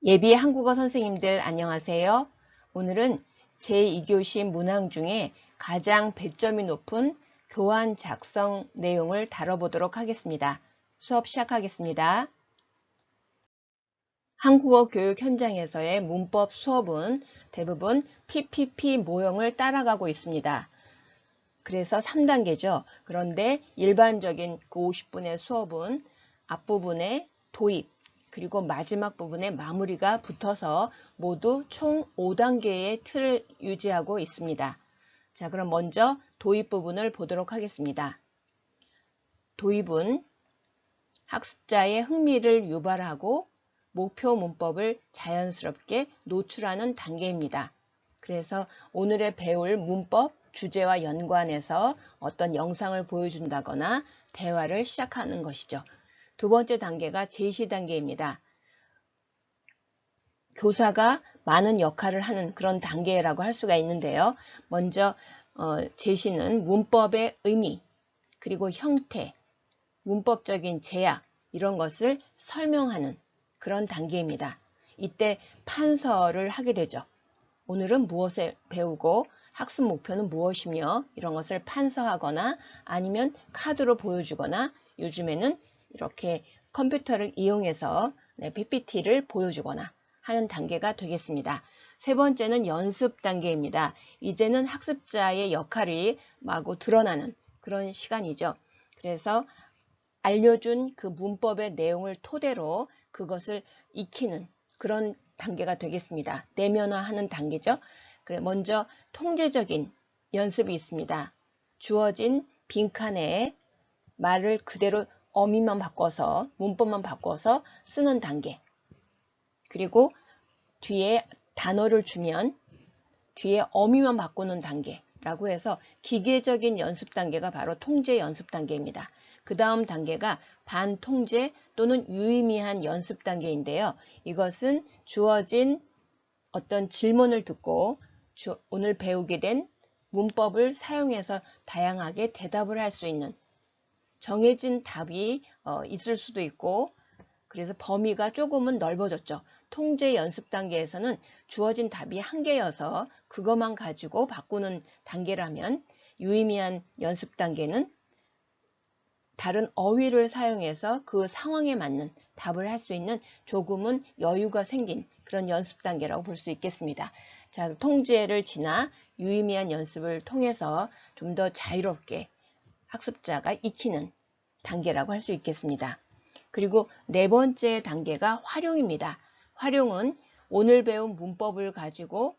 예비 한국어 선생님들 안녕하세요. 오늘은 제2교시 문항 중에 가장 배점이 높은 교환 작성 내용을 다뤄보도록 하겠습니다. 수업 시작하겠습니다. 한국어 교육 현장에서의 문법 수업은 대부분 PPP 모형을 따라가고 있습니다. 그래서 3단계죠. 그런데 일반적인 그 50분의 수업은 앞부분에 도입, 그리고 마지막 부분에 마무리가 붙어서 모두 총 5단계의 틀을 유지하고 있습니다. 자, 그럼 먼저 도입 부분을 보도록 하겠습니다. 도입은 학습자의 흥미를 유발하고 목표 문법을 자연스럽게 노출하는 단계입니다. 그래서 오늘의 배울 문법, 주제와 연관해서 어떤 영상을 보여준다거나 대화를 시작하는 것이죠. 두 번째 단계가 제시 단계입니다. 교사가 많은 역할을 하는 그런 단계라고 할 수가 있는데요. 먼저 제시는 문법의 의미, 그리고 형태, 문법적인 제약 이런 것을 설명하는 그런 단계입니다. 이때 판서를 하게 되죠. 오늘은 무엇을 배우고 학습 목표는 무엇이며 이런 것을 판서하거나 아니면 카드로 보여주거나 요즘에는 이렇게 컴퓨터를 이용해서 PPT를 보여주거나 하는 단계가 되겠습니다. 세 번째는 연습 단계입니다. 이제는 학습자의 역할이 마구 드러나는 그런 시간이죠. 그래서 알려준 그 문법의 내용을 토대로 그것을 익히는 그런 단계가 되겠습니다. 내면화하는 단계죠. 먼저 통제적인 연습이 있습니다. 주어진 빈칸에 말을 그대로 어미만 바꿔서 문법만 바꿔서 쓰는 단계. 그리고 뒤에 단어를 주면 뒤에 어미만 바꾸는 단계라고 해서 기계적인 연습 단계가 바로 통제 연습 단계입니다. 그 다음 단계가 반통제 또는 유의미한 연습 단계인데요. 이것은 주어진 어떤 질문을 듣고 오늘 배우게 된 문법을 사용해서 다양하게 대답을 할 수 있는 정해진 답이 있을 수도 있고 그래서 범위가 조금은 넓어졌죠. 통제 연습 단계에서는 주어진 답이 한 개여서 그것만 가지고 바꾸는 단계라면 유의미한 연습 단계는 다른 어휘를 사용해서 그 상황에 맞는 답을 할 수 있는 조금은 여유가 생긴 그런 연습 단계라고 볼 수 있겠습니다. 자, 통제를 지나 유의미한 연습을 통해서 좀 더 자유롭게 학습자가 익히는 단계라고 할 수 있겠습니다. 그리고 네 번째 단계가 활용입니다. 활용은 오늘 배운 문법을 가지고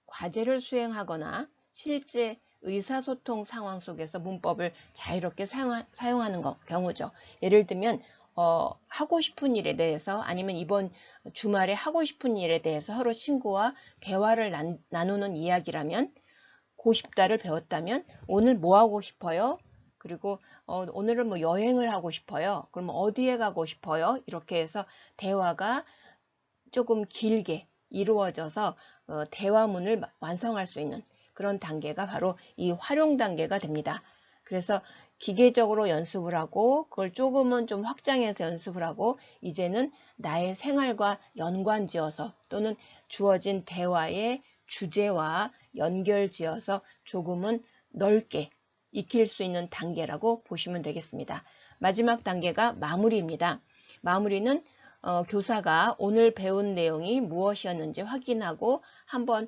과제를 수행하거나 실제 의사소통 상황 속에서 문법을 자유롭게 사용하는 경우죠. 예를 들면 하고 싶은 일에 대해서 아니면 이번 주말에 하고 싶은 일에 대해서 서로 친구와 대화를 나누는 이야기라면 고싶다를 배웠다면 오늘 뭐 하고 싶어요? 그리고 오늘은 뭐 여행을 하고 싶어요. 그럼 어디에 가고 싶어요? 이렇게 해서 대화가 조금 길게 이루어져서 대화문을 완성할 수 있는 그런 단계가 바로 이 활용 단계가 됩니다. 그래서 기계적으로 연습을 하고 그걸 조금은 좀 확장해서 연습을 하고 이제는 나의 생활과 연관지어서 또는 주어진 대화의 주제와 연결지어서 조금은 넓게 익힐 수 있는 단계라고 보시면 되겠습니다. 마지막 단계가 마무리입니다. 마무리는 교사가 오늘 배운 내용이 무엇이었는지 확인하고 한번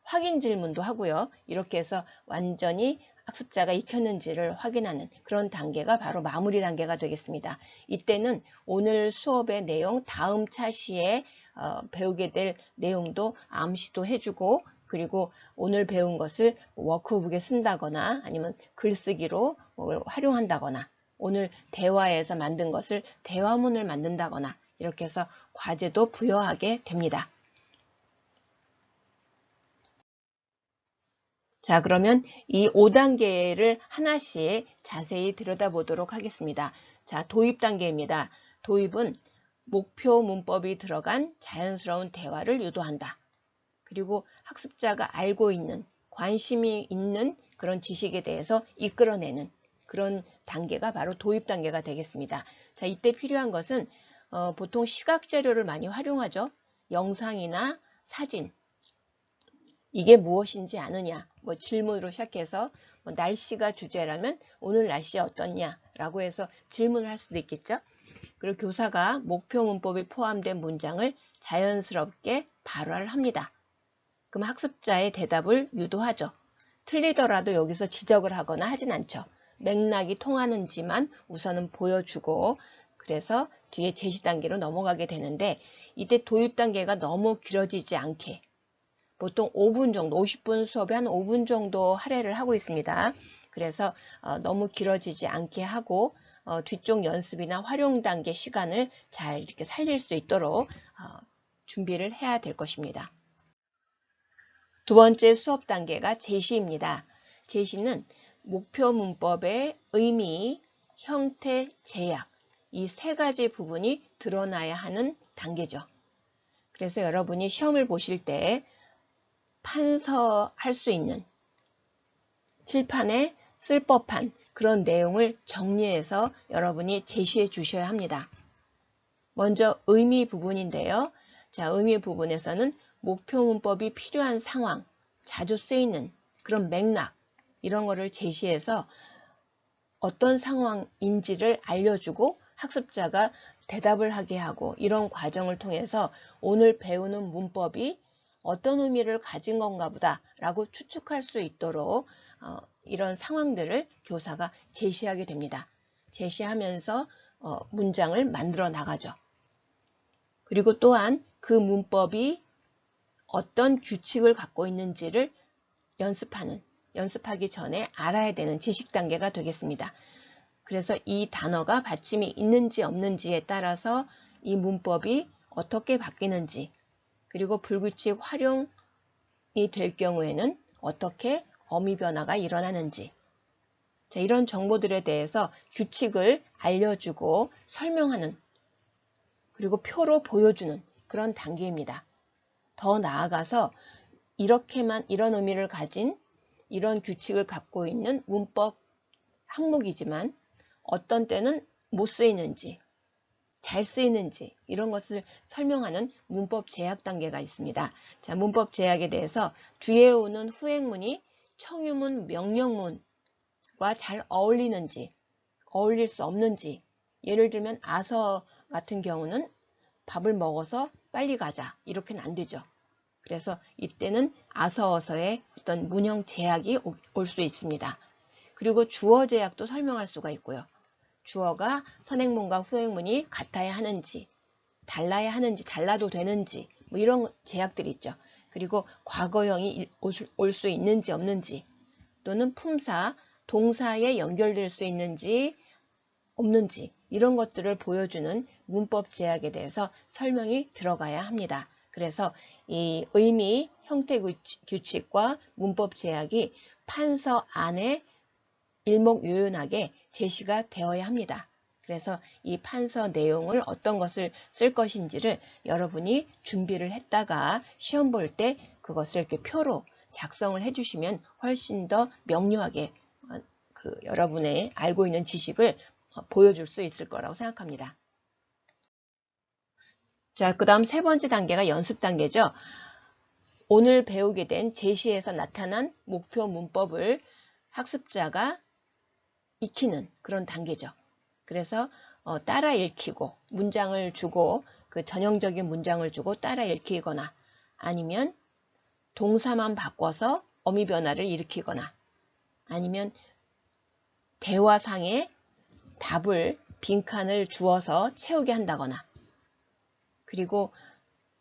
확인 질문도 하고요. 이렇게 해서 완전히 학습자가 익혔는지를 확인하는 그런 단계가 바로 마무리 단계가 되겠습니다. 이때는 오늘 수업의 내용 다음 차시에 배우게 될 내용도 암시도 해주고 그리고 오늘 배운 것을 워크북에 쓴다거나 아니면 글쓰기로 활용한다거나 오늘 대화에서 만든 것을 대화문을 만든다거나 이렇게 해서 과제도 부여하게 됩니다. 자, 그러면 이 5단계를 하나씩 자세히 들여다보도록 하겠습니다. 자, 도입 단계입니다. 도입은 목표 문법이 들어간 자연스러운 대화를 유도한다. 그리고 학습자가 알고 있는 관심이 있는 그런 지식에 대해서 이끌어내는 그런 단계가 바로 도입 단계가 되겠습니다. 자, 이때 필요한 것은 보통 시각 자료를 많이 활용하죠. 영상이나 사진. 이게 무엇인지 아느냐? 뭐 질문으로 시작해서 뭐 날씨가 주제라면 오늘 날씨 어떻냐? 라고 해서 질문을 할 수도 있겠죠. 그리고 교사가 목표 문법이 포함된 문장을 자연스럽게 발화를 합니다. 그럼 학습자의 대답을 유도하죠. 틀리더라도 여기서 지적을 하거나 하진 않죠. 맥락이 통하는지만 우선은 보여주고 그래서 뒤에 제시 단계로 넘어가게 되는데 이때 도입 단계가 너무 길어지지 않게 보통 5분 정도, 50분 수업에 한 5분 정도 할애를 하고 있습니다. 그래서 너무 길어지지 않게 하고 뒤쪽 연습이나 활용 단계 시간을 잘 이렇게 살릴 수 있도록 준비를 해야 될 것입니다. 두 번째 수업 단계가 제시입니다. 제시는 목표 문법의 의미, 형태, 제약 이 세 가지 부분이 드러나야 하는 단계죠. 그래서 여러분이 시험을 보실 때 판서할 수 있는 칠판에 쓸 법한 그런 내용을 정리해서 여러분이 제시해 주셔야 합니다. 먼저 의미 부분인데요. 자, 의미 부분에서는 목표 문법이 필요한 상황, 자주 쓰이는 그런 맥락 이런 거를 제시해서 어떤 상황인지를 알려주고 학습자가 대답을 하게 하고 이런 과정을 통해서 오늘 배우는 문법이 어떤 의미를 가진 건가 보다 라고 추측할 수 있도록 이런 상황들을 교사가 제시하게 됩니다. 제시하면서 문장을 만들어 나가죠. 그리고 또한 그 문법이 어떤 규칙을 갖고 있는지를 연습하기 전에 알아야 되는 지식 단계가 되겠습니다. 그래서 이 단어가 받침이 있는지 없는지에 따라서 이 문법이 어떻게 바뀌는지 그리고 불규칙 활용이 될 경우에는 어떻게 어미 변화가 일어나는지 자, 이런 정보들에 대해서 규칙을 알려주고 설명하는 그리고 표로 보여주는 그런 단계입니다. 더 나아가서 이렇게만 이런 의미를 가진 이런 규칙을 갖고 있는 문법 항목이지만 어떤 때는 못 쓰이는지 잘 쓰이는지 이런 것을 설명하는 문법 제약 단계가 있습니다. 자, 문법 제약에 대해서 뒤에 오는 후행문이 청유문, 명령문과 잘 어울리는지 어울릴 수 없는지 예를 들면 아서 같은 경우는 밥을 먹어서 빨리 가자 이렇게는 안 되죠. 그래서 이때는 아서어서의 어떤 문형 제약이 올 수 있습니다. 그리고 주어 제약도 설명할 수가 있고요. 주어가 선행문과 후행문이 같아야 하는지, 달라야 하는지, 달라도 되는지 뭐 이런 제약들이 있죠. 그리고 과거형이 올 수 있는지 없는지 또는 품사, 동사에 연결될 수 있는지 없는지 이런 것들을 보여주는 문법 제약에 대해서 설명이 들어가야 합니다. 그래서 이 의미, 형태 규칙과 문법 제약이 판서 안에 일목요연하게 제시가 되어야 합니다. 그래서 이 판서 내용을 어떤 것을 쓸 것인지를 여러분이 준비를 했다가 시험 볼 때 그것을 이렇게 표로 작성을 해주시면 훨씬 더 명료하게 여러분의 알고 있는 지식을 보여줄 수 있을 거라고 생각합니다. 자, 그 다음 세 번째 단계가 연습 단계죠. 오늘 배우게 된 제시에서 나타난 목표 문법을 학습자가 익히는 그런 단계죠. 그래서 따라 읽히고 문장을 주고 그 전형적인 문장을 주고 따라 읽히거나 아니면 동사만 바꿔서 어미 변화를 일으키거나 아니면 대화상에 답을 빈칸을 주어서 채우게 한다거나 그리고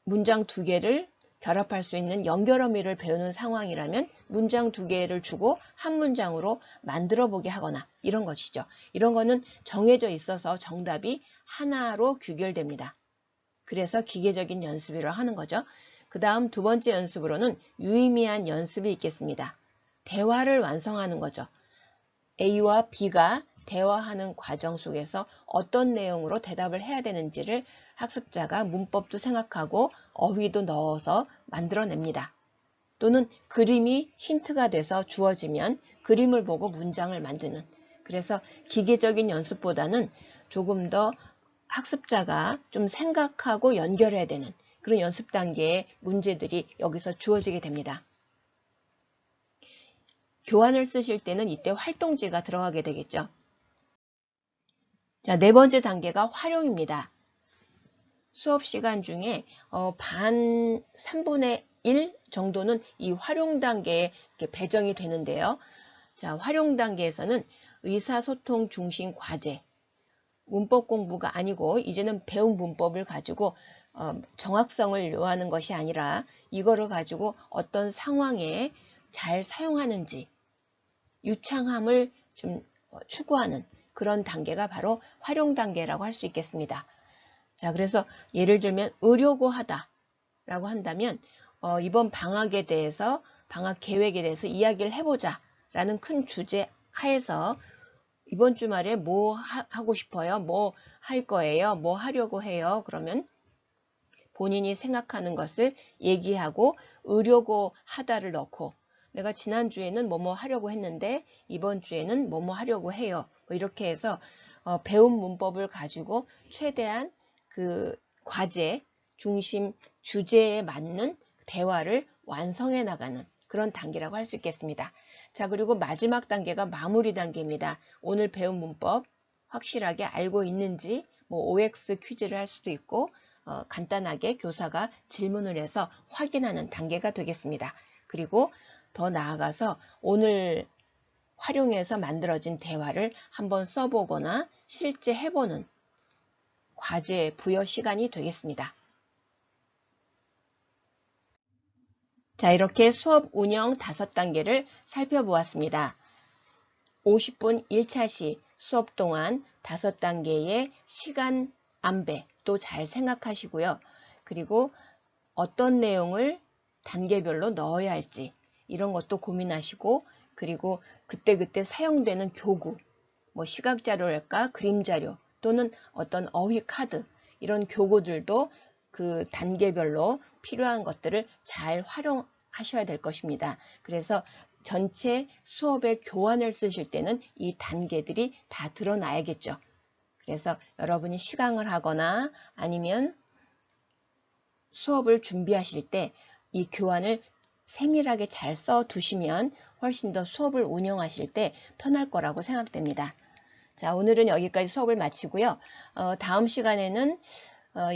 문장 두 개를 결합할 수 있는 연결어미를 배우는 상황이라면 문장 두 개를 주고 한 문장으로 만들어 보게 하거나 이런 것이죠. 이런 거는 정해져 있어서 정답이 하나로 규결됩니다. 그래서 기계적인 연습이라고 하는 거죠. 그 다음 두 번째 연습으로는 유의미한 연습이 있겠습니다. 대화를 완성하는 거죠. A와 B가 대화하는 과정 속에서 어떤 내용으로 대답을 해야 되는지를 학습자가 문법도 생각하고 어휘도 넣어서 만들어냅니다. 또는 그림이 힌트가 돼서 주어지면 그림을 보고 문장을 만드는 그래서 기계적인 연습보다는 조금 더 학습자가 좀 생각하고 연결해야 되는 그런 연습 단계의 문제들이 여기서 주어지게 됩니다. 교환을 쓰실 때는 이때 활동지가 들어가게 되겠죠. 자, 네 번째 단계가 활용입니다. 수업 시간 중에 3분의 1 정도는 이 활용 단계에 배정이 되는데요. 자, 활용 단계에서는 의사소통 중심 과제, 문법 공부가 아니고 이제는 배운 문법을 가지고 정확성을 요하는 것이 아니라 이거를 가지고 어떤 상황에 잘 사용하는지 유창함을 좀 추구하는 그런 단계가 바로 활용 단계라고 할 수 있겠습니다. 자, 그래서 예를 들면 의료고 하다라고 한다면 이번 방학에 대해서 방학 계획에 대해서 이야기를 해보자 라는 큰 주제 하에서 이번 주말에 뭐 하고 싶어요? 뭐 할 거예요? 뭐 하려고 해요? 그러면 본인이 생각하는 것을 얘기하고 의료고 하다를 넣고 내가 지난주에는 뭐뭐 하려고 했는데 이번 주에는 뭐뭐 하려고 해요. 뭐 이렇게 해서 배운 문법을 가지고 최대한 그 과제 중심 주제에 맞는 대화를 완성해 나가는 그런 단계라고 할 수 있겠습니다. 자, 그리고 마지막 단계가 마무리 단계입니다. 오늘 배운 문법 확실하게 알고 있는지 뭐 OX 퀴즈를 할 수도 있고 간단하게 교사가 질문을 해서 확인하는 단계가 되겠습니다. 그리고 더 나아가서 오늘 활용해서 만들어진 대화를 한번 써보거나 실제 해보는 과제 부여 시간이 되겠습니다. 자, 이렇게 수업 운영 5단계를 살펴보았습니다. 50분 1차 시 수업 동안 5단계의 시간 안배 또 잘 생각하시고요. 그리고 어떤 내용을 단계별로 넣어야 할지 이런 것도 고민하시고 그리고 그때그때 사용되는 교구, 뭐 시각자료랄까 그림자료 또는 어떤 어휘 카드 이런 교구들도 그 단계별로 필요한 것들을 잘 활용하셔야 될 것입니다. 그래서 전체 수업의 교환을 쓰실 때는 이 단계들이 다 드러나야겠죠. 그래서 여러분이 시강을 하거나 아니면 수업을 준비하실 때 이 교환을 세밀하게 잘 써두시면 훨씬 더 수업을 운영하실 때 편할 거라고 생각됩니다. 자, 오늘은 여기까지 수업을 마치고요. 다음 시간에는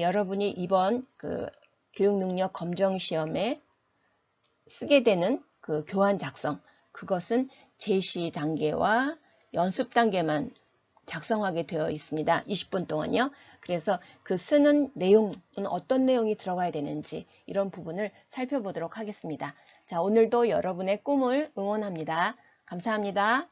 여러분이 이번 그 교육능력 검정시험에 쓰게 되는 그 교환 작성, 그것은 제시 단계와 연습 단계만 작성하게 되어 있습니다. 20분 동안요. 그래서 그 쓰는 내용은 어떤 내용이 들어가야 되는지 이런 부분을 살펴보도록 하겠습니다. 자, 오늘도 여러분의 꿈을 응원합니다. 감사합니다.